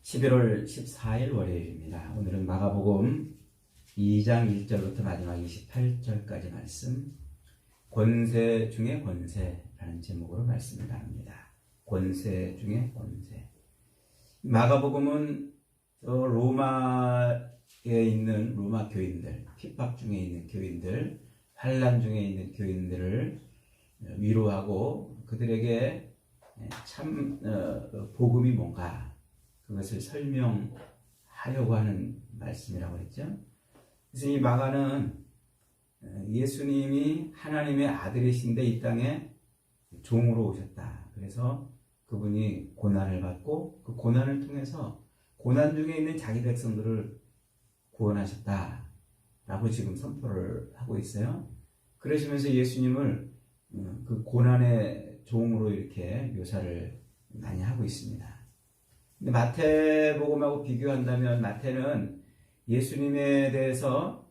11월 14일 월요일입니다. 오늘은 마가복음 2장 1절부터 마지막 28절까지 말씀, 권세 중에 권세라는 제목으로 말씀을 나눕니다. 권세 중에 권세. 마가복음은 로마에 있는 로마 교인들, 핍박 중에 있는 교인들, 환난 중에 있는 교인들을 위로하고 그들에게 참 복음이 뭔가 그것을 설명하려고 하는 말씀이라고 했죠. 그래서 이 마가는 예수님이 하나님의 아들이신데 이 땅에 종으로 오셨다. 그래서 그분이 고난을 받고 그 고난을 통해서 고난 중에 있는 자기 백성들을 구원하셨다 라고 지금 선포를 하고 있어요. 그러시면서 예수님을 그 고난의 종으로 이렇게 묘사를 많이 하고 있습니다. 근데 마태복음하고 비교한다면 마태는 예수님에 대해서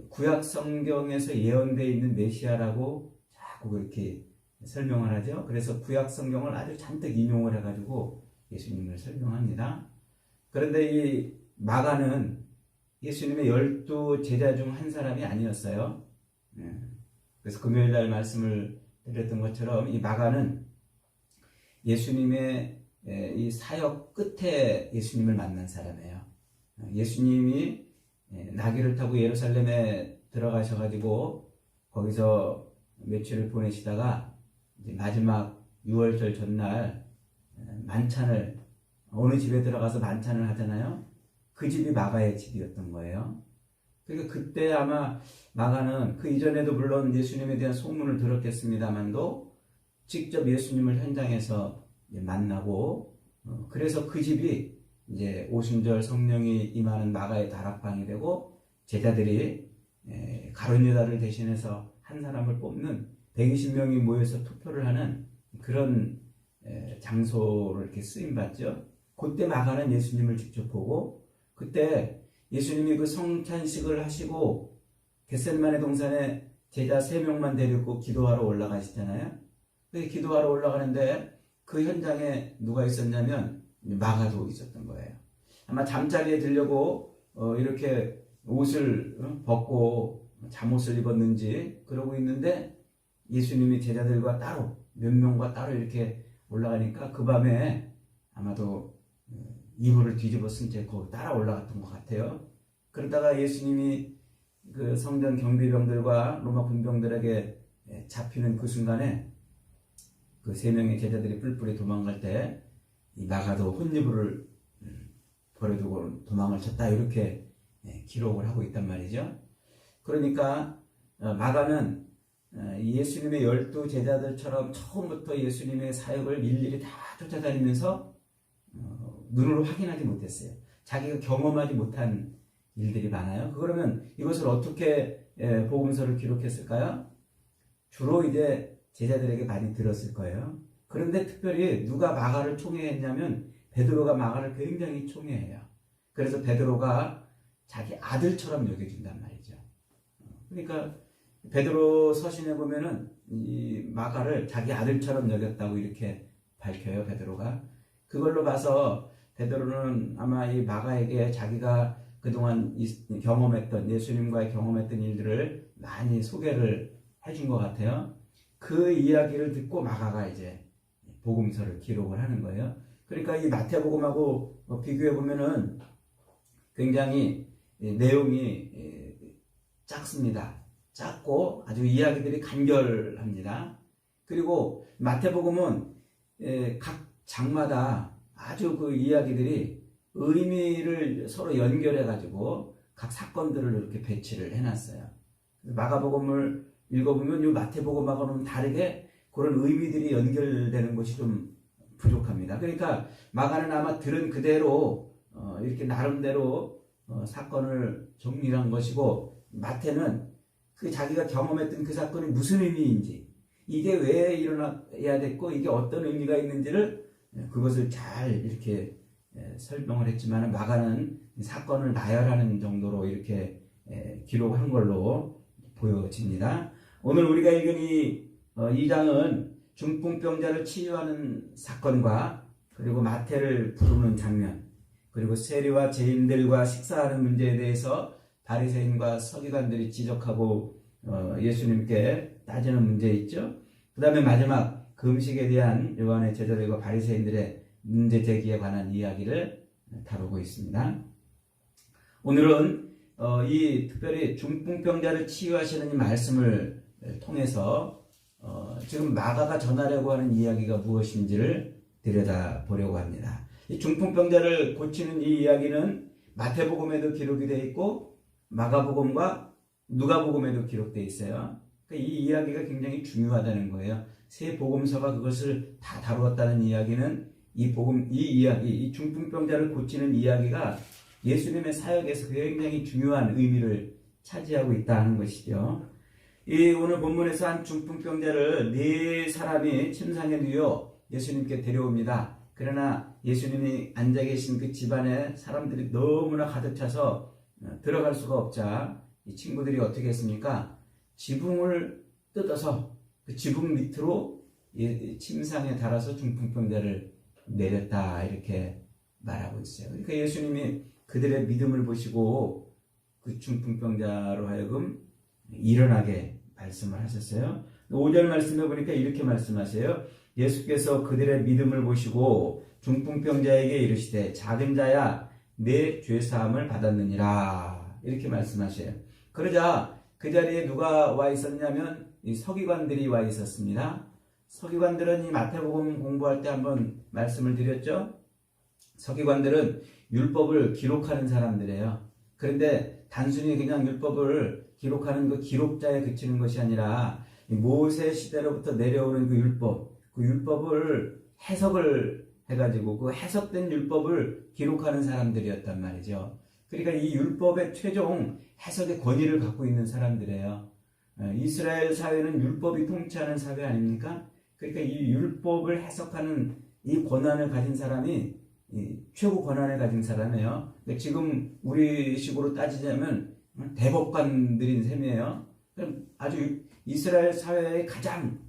구약 성경에서 예언되어 있는 메시아라고 자꾸 그렇게 설명을 하죠. 그래서 구약 성경을 아주 잔뜩 인용을 해가지고 예수님을 설명합니다. 그런데 이 마가는 예수님의 12 제자 중 한 사람이 아니었어요. 그래서 금요일날 말씀을 드렸던 것처럼 이 마가는 예수님의 이 사역 끝에 예수님을 만난 사람이에요. 예수님이 나귀를 타고 예루살렘에 들어가셔가지고 거기서 며칠을 보내시다가 이제 마지막 6월절 전날 만찬을 어느 집에 들어가서 만찬을 하잖아요. 그 집이 마가의 집이었던 거예요. 그러니까 그때 아마 마가는 그 이전에도 물론 예수님에 대한 소문을 들었겠습니다만도 직접 예수님을 현장에서 만나고 그래서 그 집이 이제 오순절 성령이 임하는 마가의 다락방이 되고 제자들이 가룟 유다를 대신해서 한 사람을 뽑는 120명이 모여서 투표를 하는 그런 장소로 이렇게 쓰임받죠. 그때 마가는 예수님을 직접 보고 그때 예수님이 그 성찬식을 하시고 겟세마네 동산에 제자 3명만 데리고 기도하러 올라가시잖아요. 그 기도하러 올라가는데 그 현장에 누가 있었냐면 마가도 있었던 거예요. 아마 잠자리에 들려고 이렇게 옷을 벗고 잠옷을 입었는지 그러고 있는데 예수님이 제자들과 따로 몇 명과 따로 이렇게 올라가니까 그 밤에 아마도 이불을 뒤집어 쓴 채 거기 따라 올라갔던 것 같아요. 그러다가 예수님이 그 성전 경비병들과 로마 군병들에게 잡히는 그 순간에 그 3명의 제자들이 뿔뿔이 도망갈 때 이 마가도 혼이불을 버려두고 도망을 쳤다 이렇게 기록을 하고 있단 말이죠. 그러니까 마가는 예수님의 12 제자들처럼 처음부터 예수님의 사역을 일일이 다 쫓아다니면서 눈으로 확인하지 못했어요. 자기가 경험하지 못한 일들이 많아요. 그러면 이것을 어떻게 복음서를 기록했을까요? 주로 이제 제자들에게 많이 들었을 거예요. 그런데 특별히 누가 마가를 총애했냐면 베드로가 마가를 굉장히 총애해요. 그래서 베드로가 자기 아들처럼 여겨준단 말이죠. 그러니까 베드로 서신에 보면은 이 마가를 자기 아들처럼 여겼다고 이렇게 밝혀요. 베드로가. 그걸로 봐서 베드로는 아마 이 마가에게 자기가 그동안 경험했던 예수님과의 경험했던 일들을 많이 소개를 해준 것 같아요. 그 이야기를 듣고 마가가 이제 복음서를 기록을 하는 거예요. 그러니까 이 마태복음하고 비교해 보면은 굉장히 내용이 작습니다. 작고 아주 이야기들이 간결합니다. 그리고 마태복음은 각 장마다 아주 그 이야기들이 의미를 서로 연결해 가지고 각 사건들을 이렇게 배치를 해놨어요. 마가복음을 읽어보면 이 마태복음하고는 다르게 그런 의미들이 연결되는 것이 좀 부족합니다. 그러니까 마가는 아마 들은 그대로 이렇게 나름대로 사건을 정리한 것이고 마태는 그 자기가 경험했던 그 사건이 무슨 의미인지 이게 왜 일어나야 됐고 이게 어떤 의미가 있는지를 그것을 잘 이렇게 설명을 했지만 마가는 사건을 나열하는 정도로 이렇게 기록한 걸로 보여집니다. 오늘 우리가 읽은 이 2장은 중풍병자를 치유하는 사건과 그리고 마태를 부르는 장면, 그리고 세리와 죄인들과 식사하는 문제에 대해서 바리새인과 서기관들이 지적하고 예수님께 따지는 문제 있죠. 그 다음에 마지막 금식에 대한 요한의 제자들과 바리새인들의 문제 제기에 관한 이야기를 다루고 있습니다. 오늘은 이 특별히 중풍병자를 치유하시는 이 말씀을 통해서 지금 마가가 전하려고 하는 이야기가 무엇인지를 들여다보려고 합니다. 이 중풍병자를 고치는 이 이야기는 마태복음에도 기록이 되어 있고 마가복음과 누가복음에도 기록되어 있어요. 그러니까 이 이야기가 굉장히 중요하다는 거예요. 세 복음서가 그것을 다 다루었다는 이야기는 이 중풍병자를 고치는 이야기가 예수님의 사역에서 굉장히 중요한 의미를 차지하고 있다는 것이죠. 이 오늘 본문에서 한 중풍병자를 네 사람이 침상에 누워 예수님께 데려옵니다. 그러나 예수님이 앉아 계신 그 집안에 사람들이 너무나 가득 차서 들어갈 수가 없자 이 친구들이 어떻게 했습니까? 지붕을 뜯어서 그 지붕 밑으로 침상에 달아서 중풍병자를 내렸다, 이렇게 말하고 있어요. 그러니까 예수님이 그들의 믿음을 보시고 그 중풍병자로 하여금 일어나게 말씀을 하셨어요. 5절 말씀에 보니까 이렇게 말씀하세요. 예수께서 그들의 믿음을 보시고 중풍병자에게 이르시되 작은 자야 내 죄사함을 받았느니라, 이렇게 말씀하셔요. 그러자 그 자리에 누가 와 있었냐면 이 서기관들이 와 있었습니다. 서기관들은 이 마태복음 공부할 때 한번 말씀을 드렸죠. 서기관들은 율법을 기록하는 사람들이에요. 그런데 단순히 그냥 율법을 기록하는 그 기록자에 그치는 것이 아니라 모세 시대로부터 내려오는 그 율법을 해석을 해가지고 그 해석된 율법을 기록하는 사람들이었단 말이죠. 그러니까 이 율법의 최종 해석의 권위를 갖고 있는 사람들이에요. 이스라엘 사회는 율법이 통치하는 사회 아닙니까? 그러니까 이 율법을 해석하는 이 권한을 가진 사람이 최고 권한을 가진 사람이에요. 지금 우리식으로 따지자면 대법관들인 셈이에요. 아주 이스라엘 사회의 가장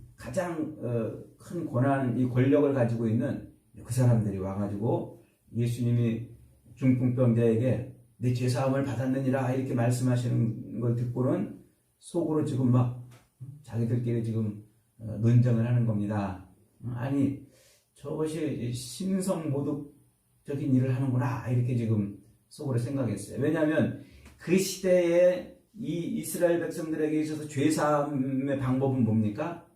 큰 권한, 이 권력을 가지고 있는 그 사람들이 와가지고 예수님이 중풍병자에게 네 죄사함을 받았느니라, 이렇게 말씀하시는 걸 듣고는 속으로 지금 막 자기들끼리 지금 논쟁을 하는 겁니다. 아니, 저것이 신성모독적인 일을 하는구나, 이렇게 지금 속으로 생각했어요. 왜냐하면 그 시대에 이 이스라엘 백성들에게 있어서 죄사함의 방법은 뭡니까?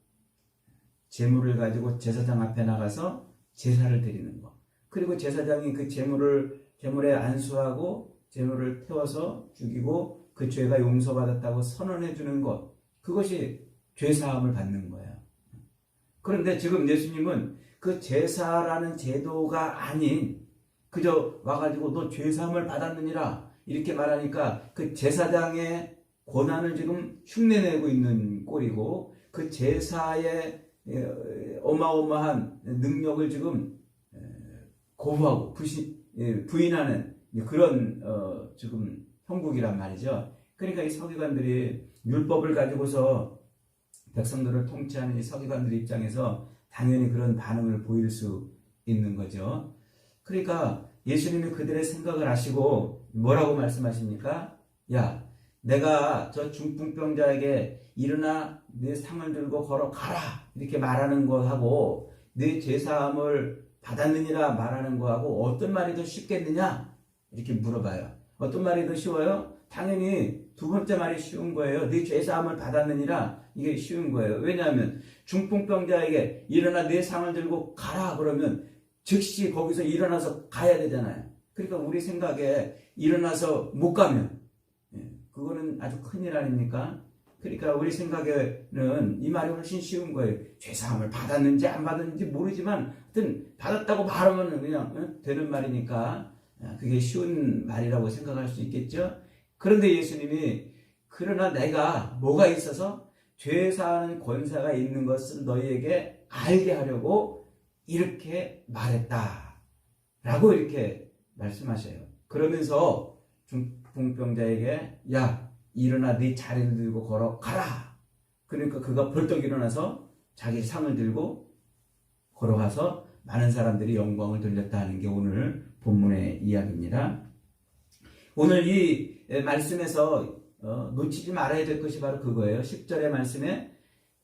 제물을 가지고 제사장 앞에 나가서 제사를 드리는 것. 그리고 제사장이 그 제물에 안수하고 제물을 태워서 죽이고 그 죄가 용서받았다고 선언해 주는 것. 그것이 죄사함을 받는 거예요. 그런데 지금 예수님은 그 제사라는 제도가 아닌 그저 와가지고 너 죄사함을 받았느니라, 이렇게 말하니까 그 제사장의 권한을 지금 흉내내고 있는 꼴이고 그 제사의 어마어마한 능력을 지금 거부하고 부인하는 그런 지금 형국이란 말이죠. 그러니까 이 서기관들이 율법을 가지고서 백성들을 통치하는 이 서기관들 입장에서 당연히 그런 반응을 보일 수 있는 거죠. 그러니까 예수님이 그들의 생각을 아시고 뭐라고 말씀하십니까? 야, 내가 저 중풍병자에게 일어나 네 상을 들고 걸어가라, 이렇게 말하는 거하고 네 죄사함을 받았느니라 말하는 거하고 어떤 말이 더 쉽겠느냐, 이렇게 물어봐요. 어떤 말이 더 쉬워요? 당연히 두 번째 말이 쉬운 거예요. 네 죄사함을 받았느니라, 이게 쉬운 거예요. 왜냐하면 중풍병자에게 일어나 네 상을 들고 가라 그러면 즉시 거기서 일어나서 가야 되잖아요. 그러니까 우리 생각에 일어나서 못 가면 그거는 아주 큰일 아닙니까? 그러니까 우리 생각에는 이 말이 훨씬 쉬운 거예요. 죄사함을 받았는지 안 받았는지 모르지만 하여튼 받았다고 말하면 그냥 되는 말이니까 그게 쉬운 말이라고 생각할 수 있겠죠. 그런데 예수님이 그러나 내가 뭐가 있어서 죄사하는 권세가 있는 것을 너희에게 알게 하려고 이렇게 말했다 라고 이렇게 말씀하셔요. 그러면서 중풍병자에게 야, 일어나 네 자리를 들고 걸어가라. 그러니까 그가 벌떡 일어나서 자기 상을 들고 걸어가서 많은 사람들이 영광을 돌렸다 하는 게 오늘 본문의 이야기입니다. 오늘 이 말씀에서 놓치지 말아야 될 것이 바로 그거예요. 10절의 말씀에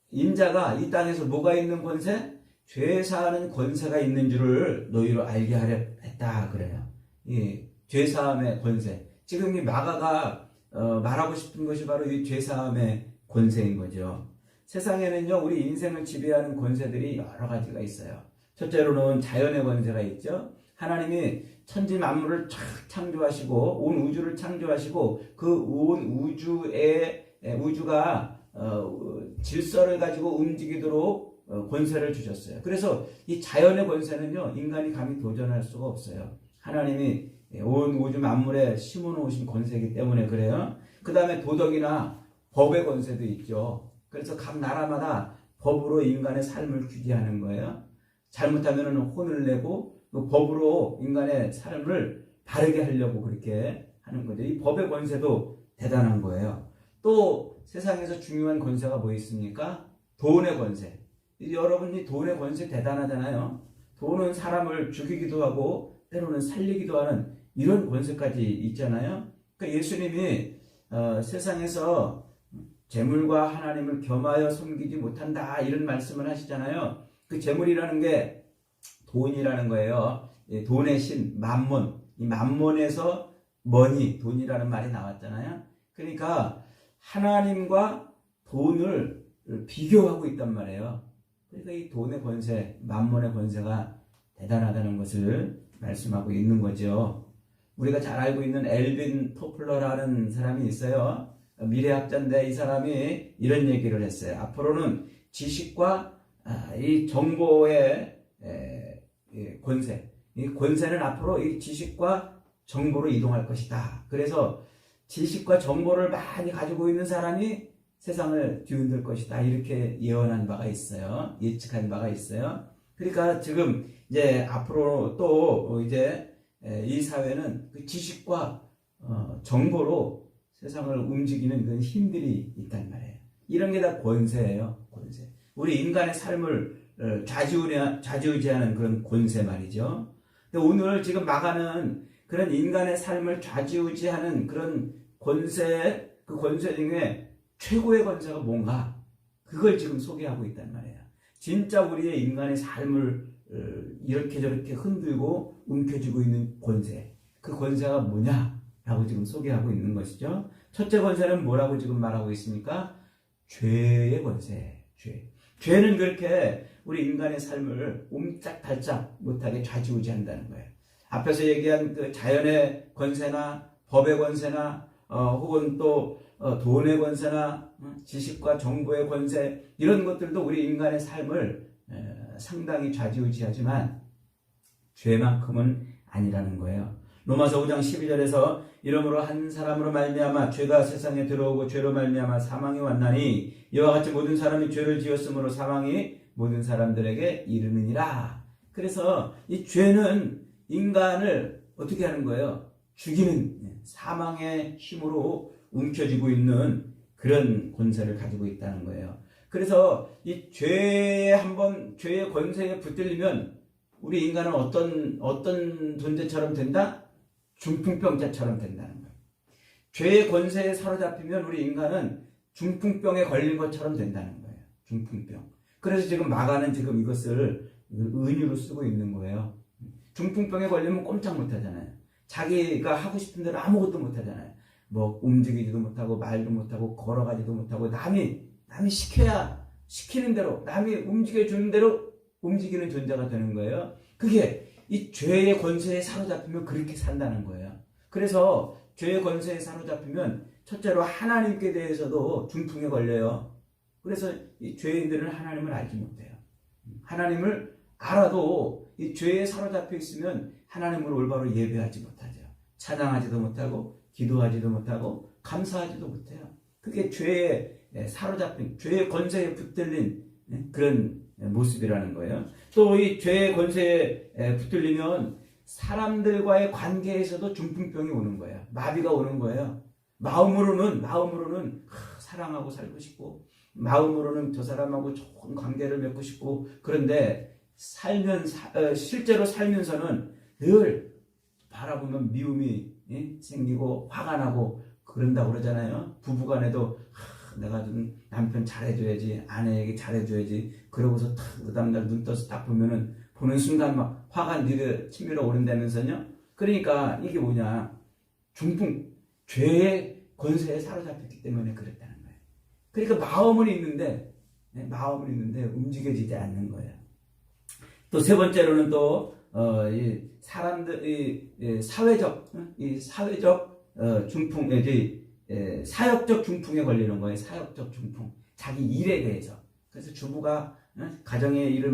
인자가 이 땅에서 뭐가 있는 권세? 죄 사하는 권세가 있는 줄을 너희로 알게 하려 했다 그래요. 이 죄 사함의 권세. 지금 이 마가가 말하고 싶은 것이 바로 이 죄 사함의 권세인 거죠. 세상에는요, 우리 인생을 지배하는 권세들이 여러 가지가 있어요. 첫째로는 자연의 권세가 있죠. 하나님이 천지 만물을 쫙 창조하시고 온 우주를 창조하시고 그 온 우주가 질서를 가지고 움직이도록 권세를 주셨어요. 그래서 이 자연의 권세는요, 인간이 감히 도전할 수가 없어요. 하나님이 온 우주 만물에 심어놓으신 권세이기 때문에 그래요. 그 다음에 도덕이나 법의 권세도 있죠. 그래서 각 나라마다 법으로 인간의 삶을 규제하는 거예요. 잘못하면 혼을 내고 그 법으로 인간의 삶을 바르게 하려고 그렇게 하는 거죠. 이 법의 권세도 대단한 거예요. 또 세상에서 중요한 권세가 뭐 있습니까? 돈의 권세. 여러분이 돈의 권세 대단하잖아요. 돈은 사람을 죽이기도 하고 때로는 살리기도 하는 이런 권세까지 있잖아요. 그러니까 예수님이 세상에서 재물과 하나님을 겸하여 섬기지 못한다 이런 말씀을 하시잖아요. 그 재물이라는 게 돈이라는 거예요. 돈의 신, 만몬. 이 만몬에서 머니, 돈이라는 말이 나왔잖아요. 그러니까 하나님과 돈을 비교하고 있단 말이에요. 그러니까 이 돈의 권세, 만몬의 권세가 대단하다는 것을 말씀하고 있는 거죠. 우리가 잘 알고 있는 엘빈 토플러라는 사람이 있어요. 미래학자인데 이 사람이 이런 얘기를 했어요. 앞으로는 지식과 이 정보의 권세, 이 권세는 앞으로 이 지식과 정보로 이동할 것이다. 그래서 지식과 정보를 많이 가지고 있는 사람이 세상을 뒤흔들 것이다. 이렇게 예언한 바가 있어요. 예측한 바가 있어요. 그러니까 지금 이제 앞으로 또 이제 이 사회는 그 지식과 정보로 세상을 움직이는 그런 힘들이 있단 말이에요. 이런 게 다 권세예요. 권세. 우리 인간의 삶을 좌지우지하는 그런 권세 말이죠. 근데 오늘 지금 마가는 그런 인간의 삶을 좌지우지하는 그런 권세, 그 권세 중에 최고의 권세가 뭔가? 그걸 지금 소개하고 있단 말이에요. 진짜 우리의 인간의 삶을 이렇게 저렇게 흔들고 움켜쥐고 있는 권세. 그 권세가 뭐냐라고 지금 소개하고 있는 것이죠. 첫째 권세는 뭐라고 지금 말하고 있습니까? 죄의 권세. 죄는 그렇게 우리 인간의 삶을 옴짝달짝 못하게 좌지우지한다는 거예요. 앞에서 얘기한 그 자연의 권세나 법의 권세나 혹은 또 돈의 권세나 지식과 정보의 권세 이런 것들도 우리 인간의 삶을 상당히 좌지우지하지만 죄만큼은 아니라는 거예요. 로마서 5장 12절에서 이러므로 한 사람으로 말미암아 죄가 세상에 들어오고 죄로 말미암아 사망이 왔나니 이와 같이 모든 사람이 죄를 지었으므로 사망이 모든 사람들에게 이르느니라. 그래서 이 죄는 인간을 어떻게 하는 거예요? 죽이는 사망의 힘으로 움켜쥐고 있는 그런 권세를 가지고 있다는 거예요. 그래서 이 죄의 권세에 붙들리면 우리 인간은 어떤 존재처럼 된다? 중풍병자처럼 된다는 거예요. 죄의 권세에 사로잡히면 우리 인간은 중풍병에 걸린 것처럼 된다는 거예요. 중풍병. 그래서 지금 마가는 지금 이것을 은유로 쓰고 있는 거예요. 중풍병에 걸리면 꼼짝 못 하잖아요. 자기가 하고 싶은 대로 아무것도 못 하잖아요. 뭐 움직이지도 못하고 말도 못하고 걸어가지도 못하고 남이 시키는 대로 남이 움직여주는 대로 움직이는 존재가 되는 거예요. 그게 이 죄의 권세에 사로잡히면 그렇게 산다는 거예요. 그래서 죄의 권세에 사로잡히면 첫째로 하나님께 대해서도 중풍에 걸려요. 그래서 이 죄인들은 하나님을 알지 못해요. 하나님을 알아도 이 죄에 사로잡혀 있으면 하나님을 올바로 예배하지 못하죠. 찬양하지도 못하고 기도하지도 못하고 감사하지도 못해요. 그게 죄에 사로잡힌 죄의 권세에 붙들린 그런 모습이라는 거예요. 또 이 죄의 권세에 붙들리면 사람들과의 관계에서도 중풍병이 오는 거예요. 마비가 오는 거예요. 마음으로는 사랑하고 살고 싶고 마음으로는 저 사람하고 좋은 관계를 맺고 싶고 그런데 실제로 살면서는 늘 바라보면 미움이 생기고 화가 나고 그런다고 그러잖아요. 부부간에도 내가 좀 남편 잘해줘야지, 아내에게 잘해줘야지. 그러고서 그 다음날 눈 떠서 딱 보는 순간 막 화가 치밀어 오른다면서요. 그러니까 이게 뭐냐, 죄의 권세에 사로잡혔기 때문에 그랬다는 거예요. 그러니까 마음은 있는데 움직여지지 않는 거예요. 또 세 번째로는 또 이 사회적 중풍, 사역적 중풍에 걸리는 거예요. 사역적 중풍. 자기 일에 대해서. 그래서 주부가 가정의 일을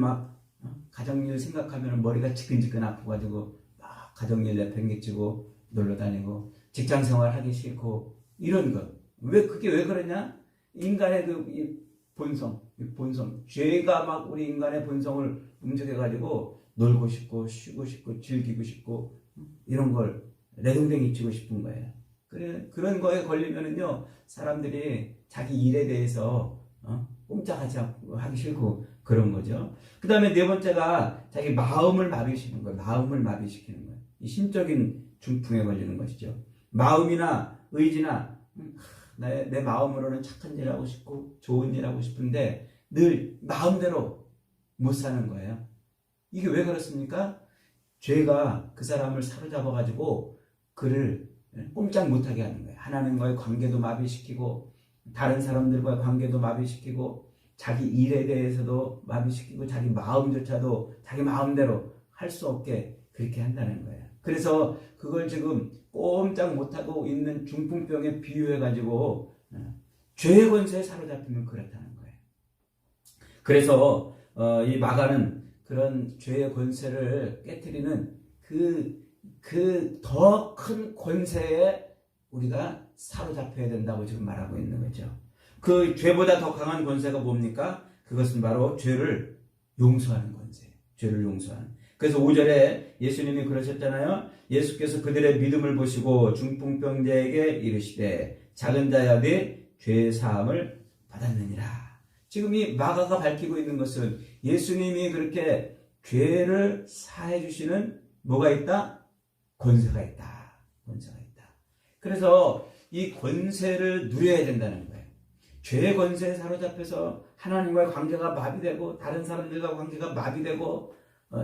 가정일 생각하면 머리가 지끈지끈 아파가지고 막 가정일 내팽개치고 놀러 다니고 직장 생활 하기 싫고 이런 것. 그게 왜 그러냐? 인간의 본성, 죄가 우리 인간의 본성을 움직여가지고 놀고 싶고 쉬고 싶고 즐기고 싶고 이런 걸 내동댕이 치고 싶은 거예요. 그런 거에 걸리면은요, 사람들이 자기 일에 대해서 꼼짝하지 않고 하기 싫고 그런 거죠. 그 다음에 네 번째가 자기 마음을 마비시키는 거예요. 마음을 마비시키는 거예요. 이 심적인 중풍에 걸리는 것이죠. 마음이나 의지나 내 마음으로는 착한 일 하고 싶고 좋은 일 하고 싶은데 늘 마음대로 못 사는 거예요. 이게 왜 그렇습니까? 죄가 그 사람을 사로잡아 가지고 그를 꼼짝 못하게 하는 거예요. 하나님과의 관계도 마비시키고 다른 사람들과의 관계도 마비시키고 자기 일에 대해서도 마비시키고 자기 마음조차도 자기 마음대로 할 수 없게 그렇게 한다는 거예요. 그래서 그걸 지금 꼼짝 못하고 있는 중풍병에 비유해가지고 죄의 권세에 사로잡히면 그렇다는 거예요. 그래서 이 마가는 그런 죄의 권세를 깨트리는 그 더 큰 권세에 우리가 사로잡혀야 된다고 지금 말하고 있는 거죠. 그 죄보다 더 강한 권세가 뭡니까? 그것은 바로 죄를 용서하는 권세. 죄를 용서하는. 그래서 5절에 예수님이 그러셨잖아요. 예수께서 그들의 믿음을 보시고 중풍병자에게 이르시되 작은 자야 네 죄 사함을 받았느니라. 지금 이 마가가 밝히고 있는 것은 예수님이 그렇게 죄를 사해 주시는 뭐가 있다? 권세가 있다. 권세가 있다. 그래서 이 권세를 누려야 된다는 거예요. 죄의 권세에 사로잡혀서 하나님과의 관계가 마비되고 다른 사람들과 관계가 마비되고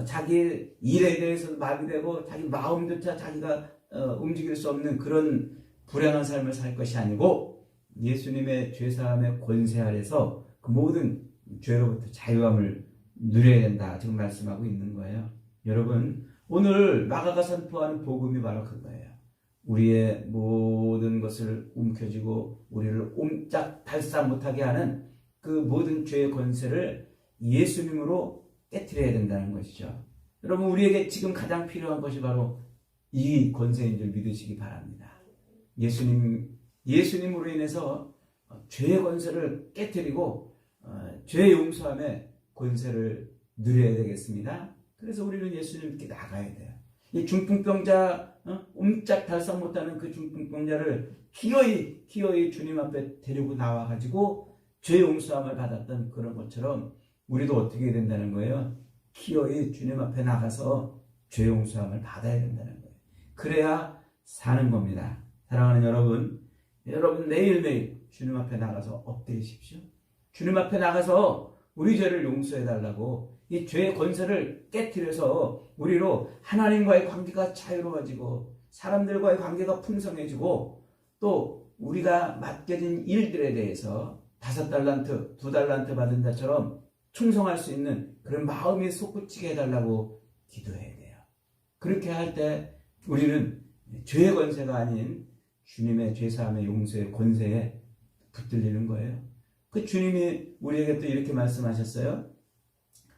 자기 일에 대해서도 마비되고 자기 마음조차 자기가 움직일 수 없는 그런 불행한 삶을 살 것이 아니고 예수님의 죄사함의 권세 아래서 그 모든 죄로부터 자유함을 누려야 된다. 지금 말씀하고 있는 거예요. 여러분, 오늘 마가가 선포하는 복음이 바로 그거예요. 우리의 모든 것을 움켜쥐고 우리를 옴짝달싹 못하게 하는 그 모든 죄의 권세를 예수님으로 깨트려야 된다는 것이죠. 여러분, 우리에게 지금 가장 필요한 것이 바로 이 권세인 줄 믿으시기 바랍니다. 예수님으로 인해서 죄의 권세를 깨트리고 죄의 용서함의 권세를 누려야 되겠습니다. 그래서 우리는 예수님께 나가야 돼요. 이 중풍병자, 옴짝달싹 못하는 그 중풍병자를 기어이 주님 앞에 데리고 나와가지고 죄 용서함을 받았던 그런 것처럼 우리도 어떻게 해야 된다는 거예요? 기어이 주님 앞에 나가서 죄 용서함을 받아야 된다는 거예요. 그래야 사는 겁니다. 사랑하는 여러분 매일매일 주님 앞에 나가서 엎드리십시오. 주님 앞에 나가서 우리 죄를 용서해 달라고 이 죄의 권세를 깨트려서 우리로 하나님과의 관계가 자유로워지고 사람들과의 관계가 풍성해지고 또 우리가 맡겨진 일들에 대해서 5달란트, 2달란트 받은 자처럼 충성할 수 있는 그런 마음이 솟구치게 해달라고 기도해야 돼요. 그렇게 할 때 우리는 죄의 권세가 아닌 주님의 죄사함의 용서의 권세에 붙들리는 거예요. 그 주님이 우리에게 또 이렇게 말씀하셨어요.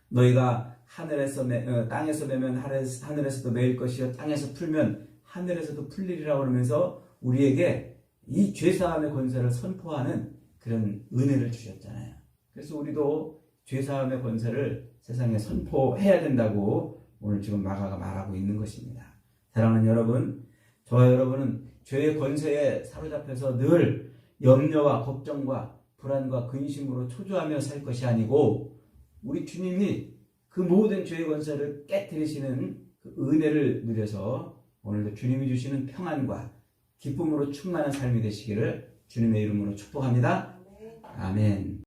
너희가 땅에서 매면 하늘에서도 매일 것이요 땅에서 풀면 하늘에서도 풀리리라고 그러면서 우리에게 이 죄사함의 권세를 선포하는 그런 은혜를 주셨잖아요. 그래서 우리도 죄사함의 권세를 세상에 선포해야 된다고 오늘 지금 마가가 말하고 있는 것입니다. 사랑하는 여러분, 저와 여러분은 죄의 권세에 사로잡혀서 늘 염려와 걱정과 불안과 근심으로 초조하며 살 것이 아니고 우리 주님이 그 모든 죄의 권세를 깨뜨리시는 그 은혜를 누려서 오늘도 주님이 주시는 평안과 기쁨으로 충만한 삶이 되시기를 주님의 이름으로 축복합니다. 아멘.